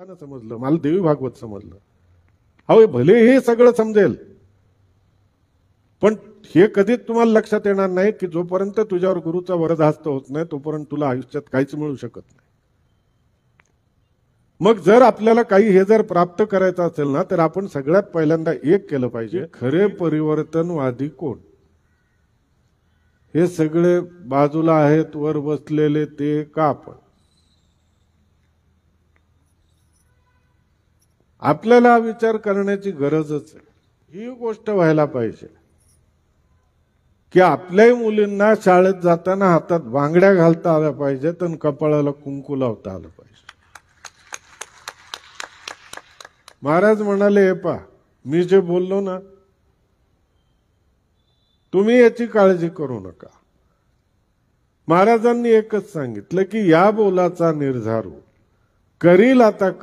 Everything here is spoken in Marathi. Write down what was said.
समजलं, मला देवी भागवत समजलं. अहो भले हे सगळं समजेल, पण हे कधीच तुम्हाला लक्षात येणार नाही की जोपर्यंत तुझ्यावर गुरुचा वरदहस्त होत नाही तोपर्यंत तुला आयुष्यात काहीच मिळू शकत नाही. मग जर आपल्याला काही हे जर प्राप्त करायचं असेल ना, तर आपण सगळ्यात पहिल्यांदा एक केलं पाहिजे, खरे परिवर्तनवादी कोण? हे सगळे बाजूला आहेत वर बसलेले ते का आपण? आपल्याला विचार करण्याची गरजच आहे. ही गोष्ट व्हायला पाहिजे की आपल्याही मुलींना शाळेत जाताना हातात बांगड्या घालता आल्या पाहिजेत आणि कपाळाला कुंकू लावता आलं पाहिजे. महाराज म्हणाले, हे पहा मी जे बोललो ना, तुम्ही याची काळजी करू नका. महाराजांनी एकच सांगितलं की या बोलाचा निर्धार करील आता